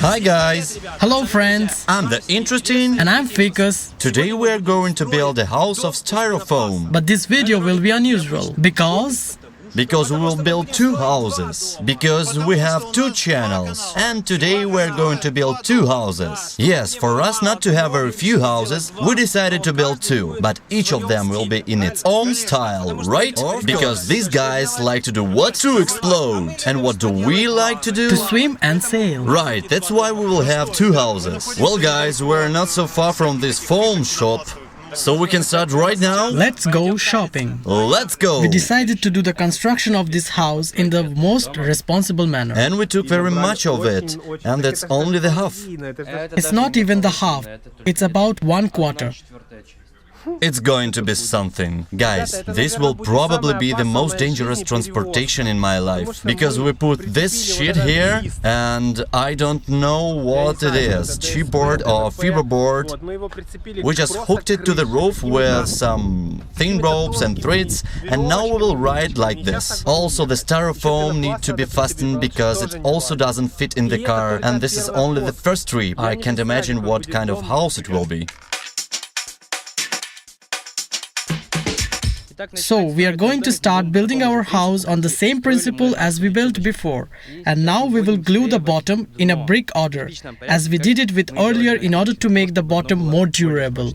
Hi guys! Hello friends! I'm the Interesting And I'm Ficus. Today we are going to build a house of styrofoam. But this video will be unusual because Because we will build two houses. Because we have two channels. And today we are going to build two houses. Yes, for us not to have very few houses, we decided to build two. But each of them will be in its own style, right? Because these guys like to do what? To explode. And what do we like to do? to swim and sail. Right, that's why we will have two houses. Well guys, we're not so far from this foam shop. So we can start right now? Let's go shopping. Let's go! We decided to do the construction of this house in the most responsible manner. And we took very much of it. And that's only the half. It's not even the half. It's about 1/4. It's going to be something. Guys, this will probably be the most dangerous transportation in my life. Because we put this shit here, and I don't know what it is. Chipboard or fiberboard. We just hooked it to the roof with some thin ropes and threads, and now we will ride like this. Also, the styrofoam need to be fastened because it also doesn't fit in the car, and this is only the first trip. I can't imagine what kind of house it will be. So we are going to start building our house on the same principle as we built before. And now we will glue the bottom in a brick order, as we did it with earlier in order to make the bottom more durable.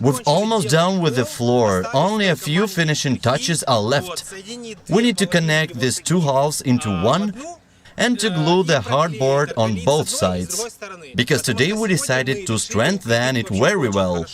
We've almost done with the floor, only a few finishing touches are left. We need to connect these two halves into one and to glue the hardboard on both sides. Because today we decided to strengthen it very well.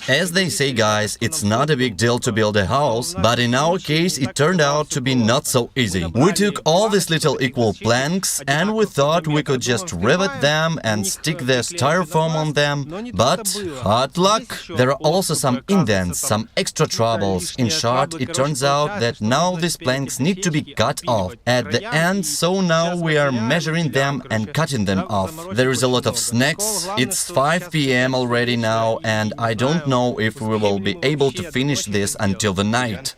As they say, guys, it's not a big deal to build a house, but in our case it turned out to be not so easy. We took all these little equal planks and we thought we could just rivet them and stick the styrofoam on them, but hard luck! There are also some indents, some extra troubles. In short, it turns out that now these planks need to be cut off at the end, so now we are measuring them and cutting them off. There is a lot of snacks. It's 5 p.m. already now, and I don't know if we will be able to finish this until the night.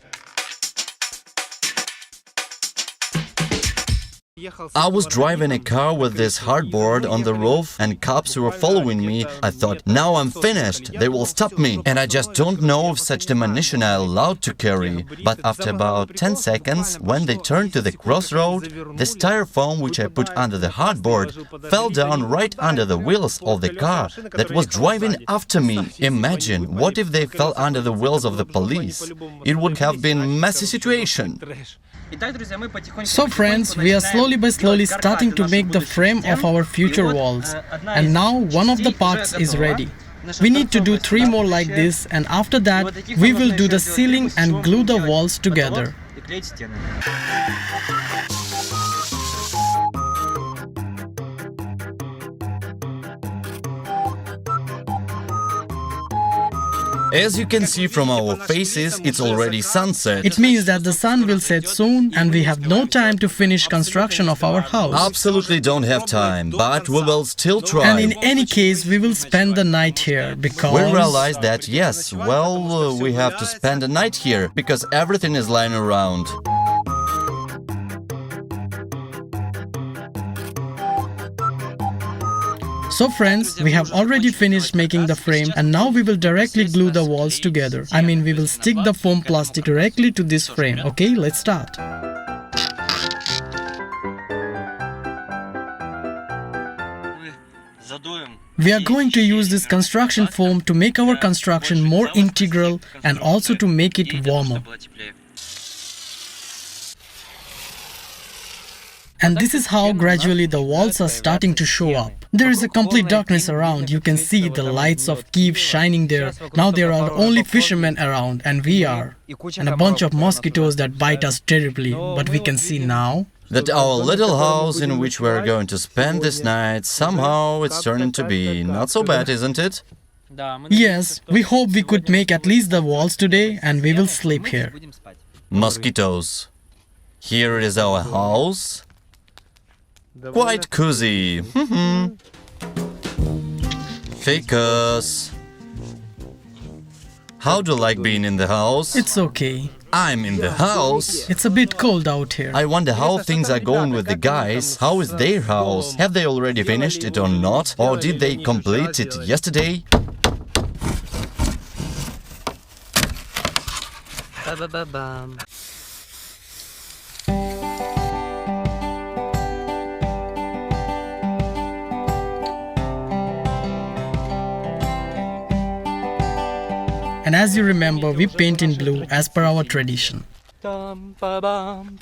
I was driving a car with this hardboard on the roof and cops were following me. I thought, now I'm finished, they will stop me. And I just don't know if such ammunition I'm allowed to carry. But after about 10 seconds, when they turned to the crossroad, the styrofoam which I put under the hardboard fell down right under the wheels of the car that was driving after me. Imagine, what if they fell under the wheels of the police? It would have been a messy situation. So friends, we are slowly by slowly starting to make the frame of our future walls. And now one of the parts is ready. We need to do 3 more like this, and after that we will do the ceiling and glue the walls together. As you can see from our faces, it's already sunset. It means that the sun will set soon and we have no time to finish construction of our house. Absolutely don't have time, but we will still try. And in any case, we will spend the night here because we realized that, yes, well, we have to spend the night here because everything is lying around. So friends, we have already finished making the frame and now we will directly glue the walls together. I mean, we will stick the foam plastic directly to this frame. Okay, let's start. We are going to use this construction foam to make our construction more integral and also to make it warmer. And this is how gradually the walls are starting to show up. There is a complete darkness around. You can see the lights of keep shining there. Now there are only fishermen around, and we are. And a bunch of mosquitoes that bite us terribly. But we can see now that our little house in which we're going to spend this night, somehow it's turning to be not so bad, isn't it? Yes, we hope we could make at least the walls today and we will sleep here. Mosquitoes. Here is our house. Quite cozy. Ficus. How do you like being in the house? It's okay. I'm in the house. It's a bit cold out here. I wonder how things are going with the guys. How is their house? Have they already finished it or not? Or did they complete it yesterday? And as you remember, we paint in blue as per our tradition. Ого.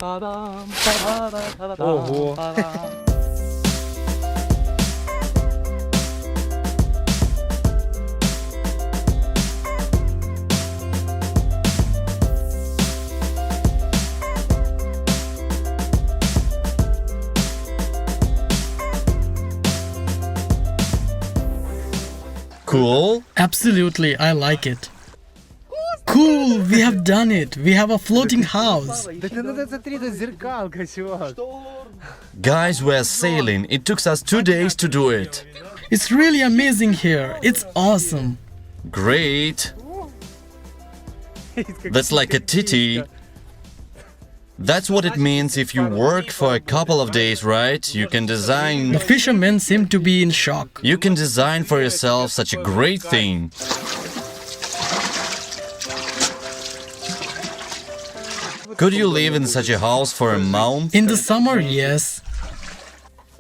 Cool. Absolutely, I like it. Cool, we have done it. We have a floating house. Да ты надо смотри, это зеркалка, чувак. Guys, we're sailing. It took us 2 days to do it. It's really amazing here. It's awesome. Great. That's like a titty. That's what it means if you work for a couple of days, right? You can The design... fishermen seem to be in shock. You can design for yourself such a great thing. Could you live in such a house for a month? In the summer, yes.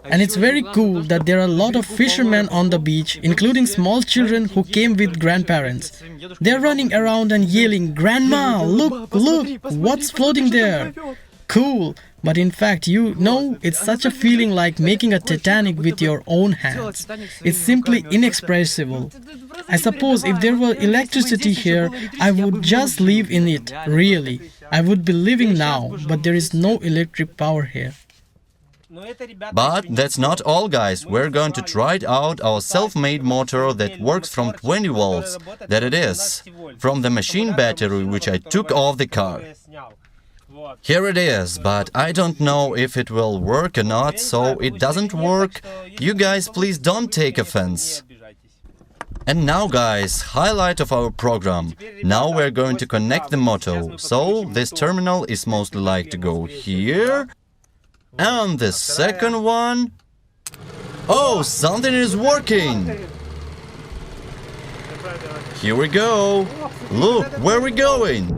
And it's very cool that there are a lot of fishermen on the beach, including small children who came with grandparents. They're running around and yelling, "Grandma, look, look, what's floating there?" Cool. But in fact, you know, it's such a feeling like making a Titanic with your own hands. It's simply inexpressible. I suppose if there were electricity here, I would just live in it, really. I would be living now, but there is no electric power here. But that's not all, guys. We're going to try it out our self-made motor that works from 20 volts. That it is. From the machine battery which I took off the car. Here it is, but I don't know if it will work or not, so it doesn't work. You guys please don't take offense. And now, guys, highlight of our program. Now we're going to connect the motor. So this terminal is mostly like to go here. And the second one... Oh, something is working! Here we go! Look, where are we going?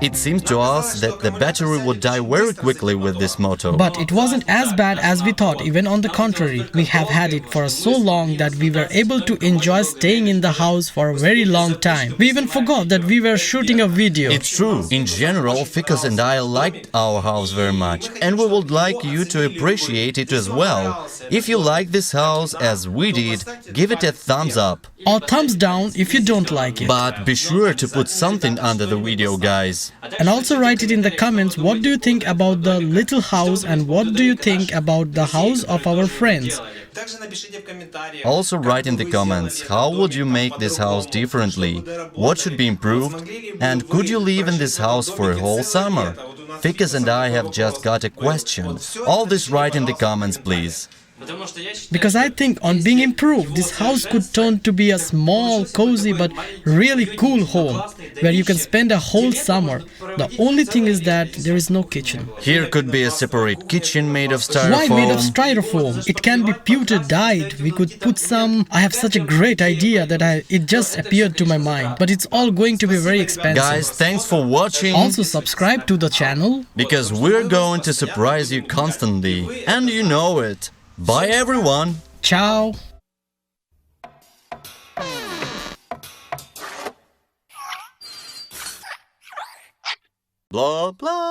It seems to us that the battery would die very quickly with this motor. But it wasn't as bad as we thought, even on the contrary. We have had it for so long that we were able to enjoy staying in the house for a very long time. We even forgot that we were shooting a video. It's true. In general, Ficus and I liked our house very much, and we would like you to appreciate it as well. If you like this house as we did, give it a thumbs up. Or thumbs down if you don't like it. But be sure to put something under the video, guys. And also write it in the comments, what do you think about the little house and what do you think about the house of our friends? Also write in the comments, how would you make this house differently? What should be improved? And could you live in this house for a whole summer? Ficus and I have just got a question. All this write in the comments, please. Because I think on being improved, this house could turn to be a small, cozy but really cool home where you can spend a whole summer. The only thing is that there is no kitchen. Here could be a separate kitchen made of styrofoam. Why made of styrofoam? It can be pewter dyed. We could put some... I have such a great idea that it just appeared to my mind. But it's all going to be very expensive. Guys, thanks for watching. Also subscribe to the channel. Because we're going to surprise you constantly. And you know it. Bye everyone! Ciao! Blah blah!